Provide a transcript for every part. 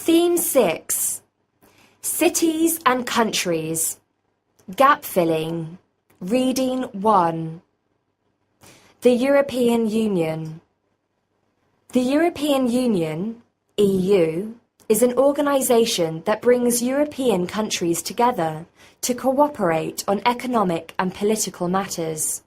Theme 6. Cities and Countries. Gap Filling. Reading 1. The European Union. The European Union, EU, is an organisation that brings European countries together to cooperate on economic and political matters.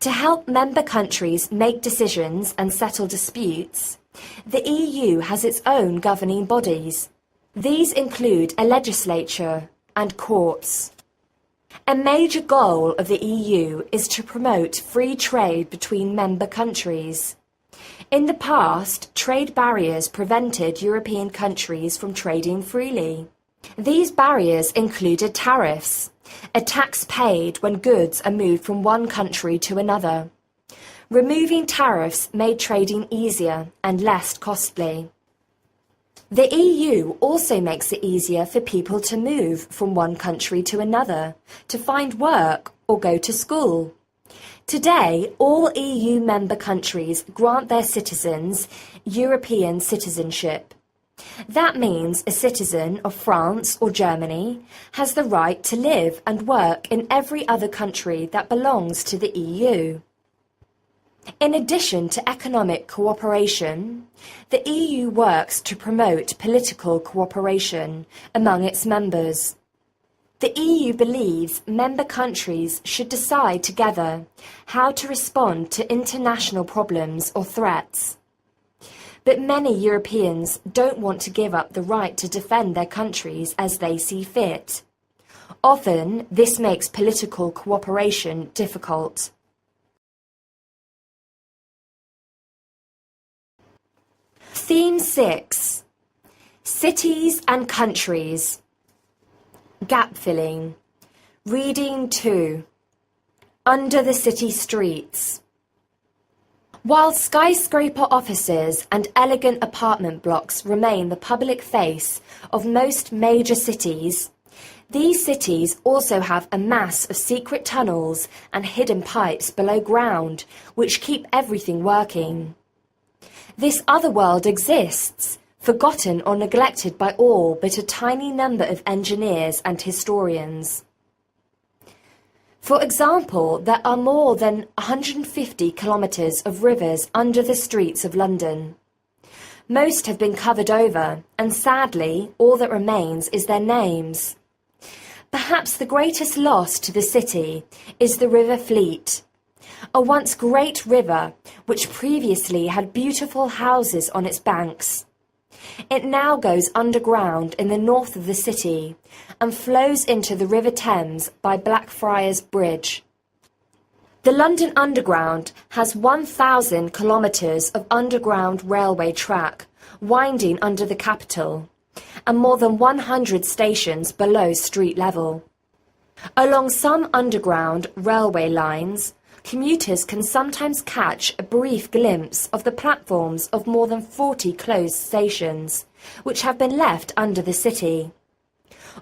To help member countries make decisions and settle disputes, the EU has its own governing bodies. These include a legislature and courts. A major goal of the EU is to promote free trade between member countries. In the past, trade barriers prevented European countries from trading freely. These barriers included tariffs, a tax paid when goods are moved from one country to another. Removing tariffs made trading easier and less costly. The EU also makes it easier for people to move from one country to another, to find work or go to school. Today, all EU member countries grant their citizens European citizenship. That means a citizen of France or Germany has the right to live and work in every other country that belongs to the EU. In addition to economic cooperation, the EU works to promote political cooperation among its members. The EU believes member countries should decide together how to respond to international problems or threats. But many Europeans don't want to give up the right to defend their countries as they see fit. Often, this makes political cooperation difficult. Theme 6. Cities and Countries. Gap Filling. Reading 2. Under the City Streets. While skyscraper offices and elegant apartment blocks remain the public face of most major cities, these cities also have a mass of secret tunnels and hidden pipes below ground which keep everything working. This other world exists, forgotten or neglected by all but a tiny number of engineers and historians. For example, there are more than 150 kilometres of rivers under the streets of London. Most have been covered over, and sadly, all that remains is their names. Perhaps the greatest loss to the city is the River Fleet, a once great river which previously had beautiful houses on its banks. It now goes underground in the north of the city and flows into the River Thames by Blackfriars Bridge. The London Underground has 1,000 kilometres of underground railway track winding under the capital and more than 100 stations below street level. Along some underground railway lines, commuters can sometimes catch a brief glimpse of the platforms of more than 40 closed stations, which have been left under the city.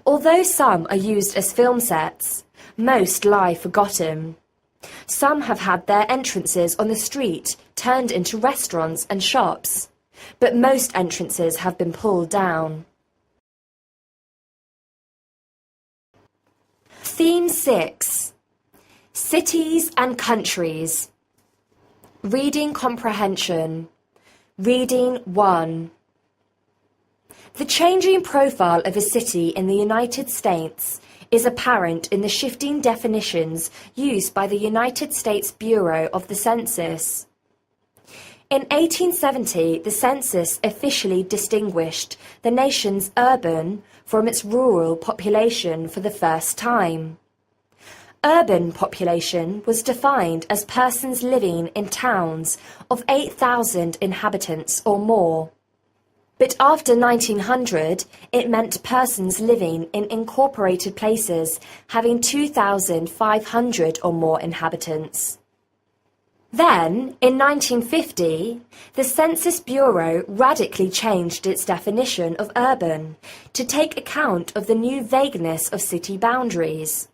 Although some are used as film sets, most lie forgotten. Some have had their entrances on the street turned into restaurants and shops, but most entrances have been pulled down. Theme 6. Cities and Countries. Reading Comprehension. Reading 1. The changing profile of a city in the United States is apparent in the shifting definitions used by the United States Bureau of the Census. In 1870, the census officially distinguished the nation's urban from its rural population for the first time. Urban population was defined as persons living in towns of 8,000 inhabitants or more. But after 1900, it meant persons living in incorporated places having 2,500 or more inhabitants. Then, in 1950, the Census Bureau radically changed its definition of urban to take account of the new vagueness of city boundaries.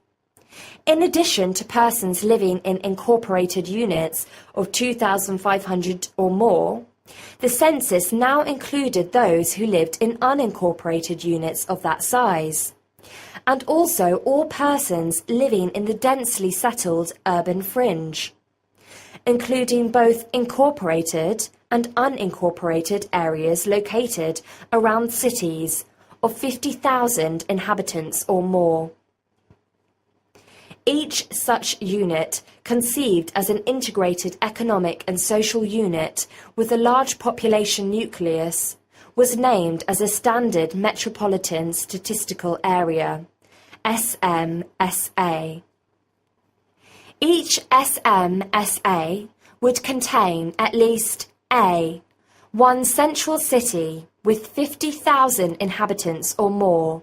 In addition to persons living in incorporated units of 2,500 or more, The census now included those who lived in unincorporated units of that size, and also all persons living in the densely settled urban fringe, including both incorporated and unincorporated areas located around cities of 50,000 inhabitants or more. Each such unit, conceived as an integrated economic and social unit with a large population nucleus, was named as a Standard Metropolitan Statistical Area, SMSA. Each SMSA would contain at least A. One central city with 50,000 inhabitants or more,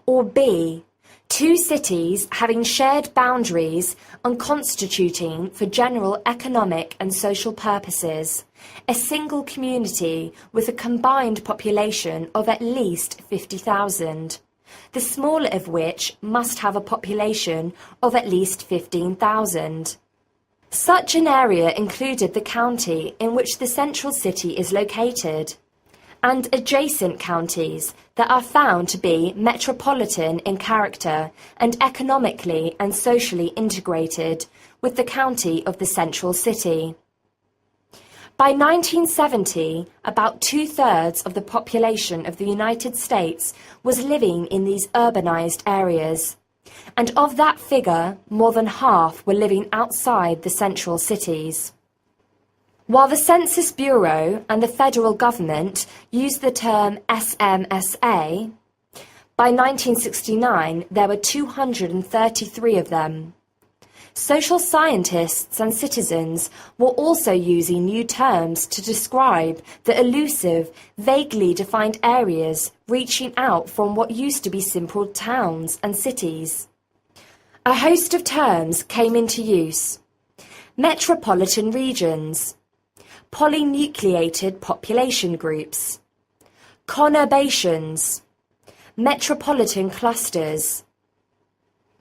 or B. Two cities having shared boundaries and constituting, for general economic and social purposes, a single community with a combined population of at least 50,000, the smaller of which must have a population of at least 15,000. Such an area included the county in which the central city is located, and adjacent counties that are found to be metropolitan in character and economically and socially integrated with the county of the central city. By 1970, about 2/3 of the population of the United States was living in these urbanized areas, and of that figure, more than half were living outside the central cities. While the Census Bureau and the federal government used the term SMSA, by 1969 there were 233 of them. Social scientists and citizens were also using new terms to describe the elusive, vaguely defined areas reaching out from what used to be simple towns and cities. A host of terms came into use: metropolitan regions, polynucleated population groups, conurbations, metropolitan clusters,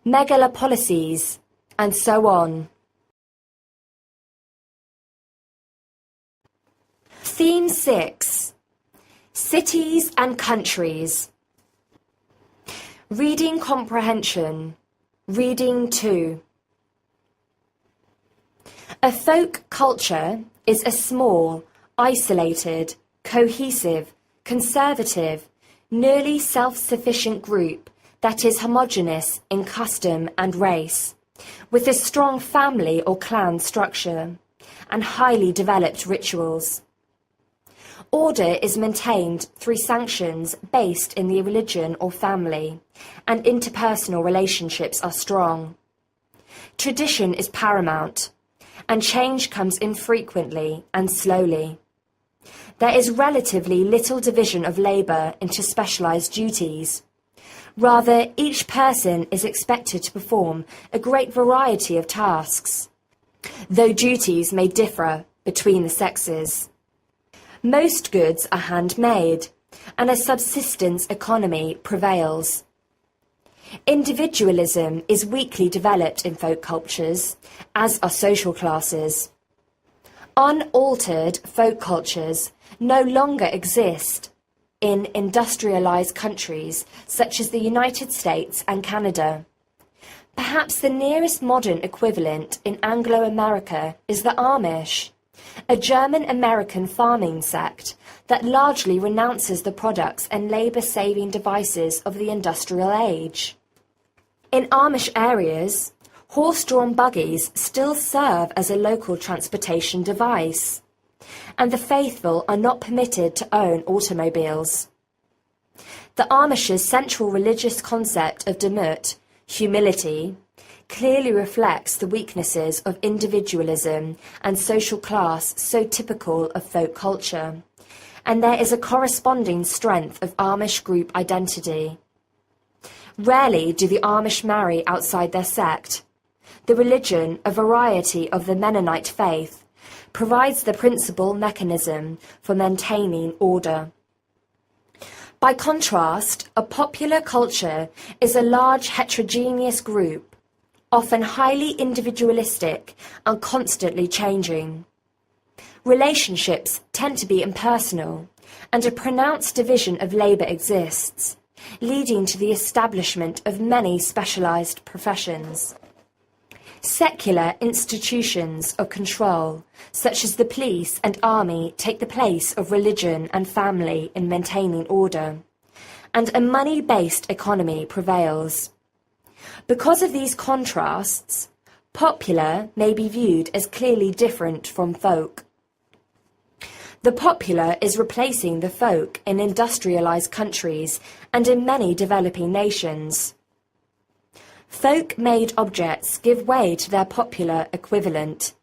megalopolises, and so on. Theme 6. Cities and Countries. Reading Comprehension. Reading 2. A folk culture is a small, isolated, cohesive, conservative, nearly self-sufficient group that is homogeneous in custom and race, with a strong family or clan structure, and highly developed rituals. Order is maintained through sanctions based in the religion or family, and interpersonal relationships are strong. Tradition is paramount, and change comes infrequently and slowly. There is relatively little division of labour into specialised duties. Rather, each person is expected to perform a great variety of tasks, though duties may differ between the sexes. Most goods are handmade, and a subsistence economy prevails. Individualism is weakly developed in folk cultures, as are social classes. Unaltered folk cultures no longer exist in industrialized countries such as the United States and Canada. Perhaps the nearest modern equivalent in Anglo-America is the Amish, a German-American farming sect that largely renounces the products and labor-saving devices of the industrial age. In Amish areas, horse-drawn buggies still serve as a local transportation device, and the faithful are not permitted to own automobiles. The Amish's central religious concept of demut, humility, clearly reflects the weaknesses of individualism and social class so typical of folk culture, and there is a corresponding strength of Amish group identity. Rarely do the Amish marry outside their sect. The religion, a variety of the Mennonite faith, provides the principal mechanism for maintaining order. By contrast, a popular culture is a large heterogeneous group, often highly individualistic and constantly changing. Relationships tend to be impersonal, and a pronounced division of labour exists, leading to the establishment of many specialised professions. Secular institutions of control, such as the police and army, take the place of religion and family in maintaining order, and a money-based economy prevails. Because of these contrasts, popular may be viewed as clearly different from folk. The popular is replacing the folk in industrialised countries and in many developing nations. Folk-made objects give way to their popular equivalent,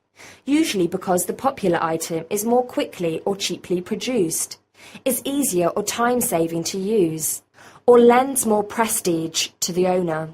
usually because the popular item is more quickly or cheaply produced, is easier or time-saving to use, or lends more prestige to the owner.